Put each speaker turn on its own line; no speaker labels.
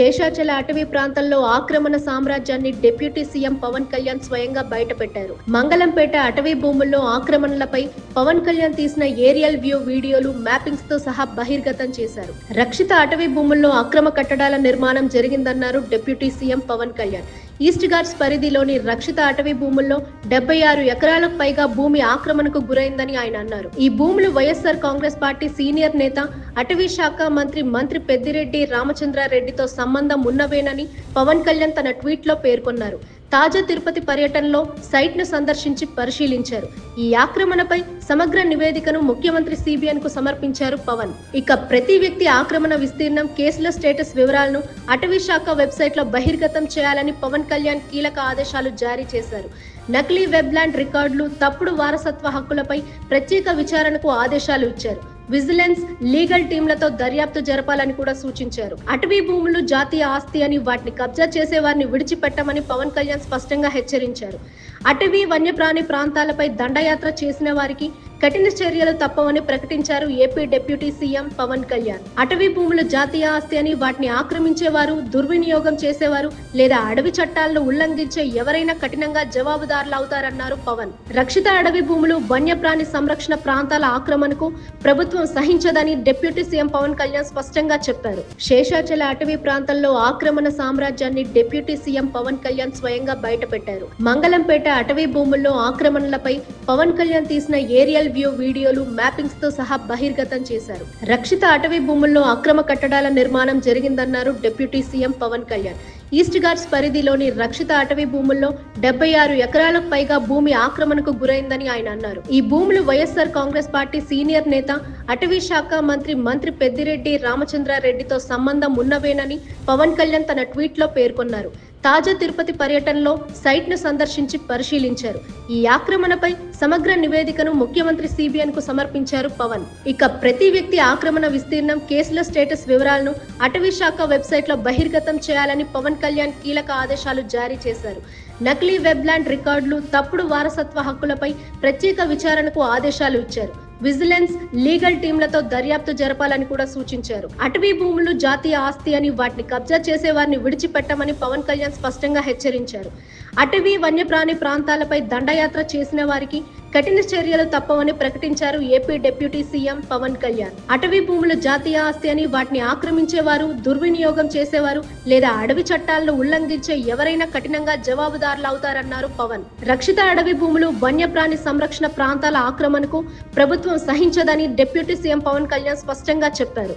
శేషాచల అటవీ ప్రాంతంలో ఆక్రమణ సామ్రాజ్యాన్ని డిప్యూటీ సీఎం పవన్ కళ్యాణ్ స్వయంగా బయటపెట్టారు. మంగళంపేట అటవీ భూముల్లో ఆక్రమణలపై పవన్ కళ్యాణ్ తీసిన ఏరియల్ వ్యూ వీడియోలు, మ్యాపింగ్స్ తో సహా బహిర్గతం చేశారు. రక్షిత అటవీ భూముల్లో అక్రమ కట్టడాల నిర్మాణం జరిగిందన్నారు deputy CM Pavan Kalyan. East Ghats పరిధిలోని రక్షిత అటవీ భూముల్లో 76 ఎకరాలకు పైగా భూమి ఆక్రమణకు గురైందని ఆయన అన్నారు. ఈ భూములు వైఎస్ఆర్ కాంగ్రెస్ పార్టీ సీనియర్ నేత, అటవీ శాఖ మంత్రి పెద్దిరెడ్డి రామచంద్రారెడ్డితో సంబంధం ఉన్నవేనని పవన్ కళ్యాణ్ తన ట్వీట్ లో పేర్కొన్నారు. తాజా తిరుపతి పర్యటనలో సైట్ ను సందర్శించి పరిశీలించారు. ఈ ఆక్రమణపై సమగ్ర నివేదికను ముఖ్యమంత్రి సిబిఎన్ కు సమర్పించారు పవన్. ఇక ప్రతి వ్యక్తి ఆక్రమణ విస్తీర్ణం, కేసుల స్టేటస్ వివరాలను అటవీ శాఖ వెబ్సైట్ లో బహిర్గతం చేయాలని పవన్ కళ్యాణ్ కీలక ఆదేశాలు జారీ చేశారు. నకిలీ వెబ్లాండ్ రికార్డులు, తప్పుడు వారసత్వ హక్కులపై ప్రత్యేక విచారణకు ఆదేశాలు ఇచ్చారు. విజిలెన్స్, లీగల్ టీంలతో దర్యాప్తు జరపాలని కూడా సూచించారు. అటవీ భూములు జాతీయ ఆస్తి అని, వాటిని కబ్జా చేసే వారిని విడిచిపెట్టమని పవన్ కళ్యాణ్ స్పష్టంగా హెచ్చరించారు. అటవీ వన్యప్రాణి ప్రాంతాలపై దండయాత్ర చేసిన వారికి కఠిన చర్యలు తప్పవని ప్రకటించారు AP deputy CM Pavan Kalyan. అటవీ భూములు జాతీయ ఆస్తి అని, వాటిని ఆక్రమించేవారు, దుర్వినియోగం చేసేవారు లేదా అడవి చట్టాలను ఉల్లంఘించే ఎవరైనా కఠినంగా జవాబుదారులు అవుతారన్నారు పవన్. రక్షిత అడవి భూములు, వన్యప్రాణి సంరక్షణ ప్రాంతాల ఆక్రమణకు ప్రభుత్వం సహించదని డిప్యూటీ సీఎం పవన్ కళ్యాణ్ స్పష్టంగా చెప్పారు. శేషాచల అటవీ ప్రాంతంలో ఆక్రమణ సామ్రాజ్యాన్ని డిప్యూటీ సీఎం పవన్ కళ్యాణ్ స్వయంగా బయటపెట్టారు. మంగళంపేట అటవీ భూముల్లో ఆక్రమణలపై పవన్ కళ్యాణ్ తీసిన ఏరియల్ వ్యూ వీడియోలు, మ్యాపింగ్స్ తో సహా బహిర్గతం చేశారు. రక్షిత అటవీ భూముల్లో అక్రమ కట్టడాల నిర్మాణం జరిగిందన్నారు deputy CM Pavan Kalyan. East Ghats పరిధిలోని రక్షిత అటవీ భూముల్లో 76 ఎకరాలకు పైగా భూమి ఆక్రమణకు గురైందని ఆయన అన్నారు. ఈ భూములు వైఎస్ఆర్ కాంగ్రెస్ పార్టీ సీనియర్ నేత, అటవీ శాఖ మంత్రి పెద్దిరెడ్డి రామచంద్రారెడ్డితో సంబంధం ఉన్నవేనని పవన్ కళ్యాణ్ తన ట్వీట్ లో పేర్కొన్నారు. తాజా తిరుపతి పర్యటనలో సైట్ ను సందర్శించి పరిశీలించారు. ఈ ఆక్రమణపై సమగ్ర నివేదికను ముఖ్యమంత్రి సిబిఎన్ కు సమర్పించారు పవన్. ఇక ప్రతి వ్యక్తి ఆక్రమణ విస్తీర్ణం, కేసుల స్టేటస్ వివరాలను అటవీ శాఖ వెబ్సైట్ లో బహిర్గతం చేయాలని పవన్ కళ్యాణ్ కీలక ఆదేశాలు జారీ చేశారు. నకిలీ వెబ్లాండ్ రికార్డులు, తప్పుడు వారసత్వ హక్కులపై ప్రత్యేక విచారణకు ఆదేశాలు ఇచ్చారు. విజిలెన్స్, లీగల్ టీంలతో దర్యాప్తు జరపాలని కూడా సూచించారు. అటవీ భూములు జాతీయ ఆస్తి అని, వాటిని కబ్జా చేసే వారిని విడిచిపెట్టమని పవన్ కళ్యాణ్ స్పష్టంగా హెచ్చరించారు. అటవీ వన్యప్రాణి ప్రాంతాలపై దండయాత్ర చేసిన వారికి కఠిన చర్యలు తప్పవని ప్రకటించారు AP deputy CM Pavan Kalyan. అటవీ భూములు జాతీయ ఆస్తి అని, వాటిని ఆక్రమించేవారు, దుర్వినియోగం చేసేవారు లేదా అడవి చట్టాలను ఉల్లంఘించే ఎవరైనా కఠినంగా జవాబుదారులు అవుతారన్నారు పవన్. రక్షిత అడవి భూములు, వన్యప్రాణి సంరక్షణ ప్రాంతాల ఆక్రమణకు ప్రభుత్వం సహించదని డిప్యూటీ సీఎం పవన్ కళ్యాణ్ స్పష్టంగా చెప్పారు.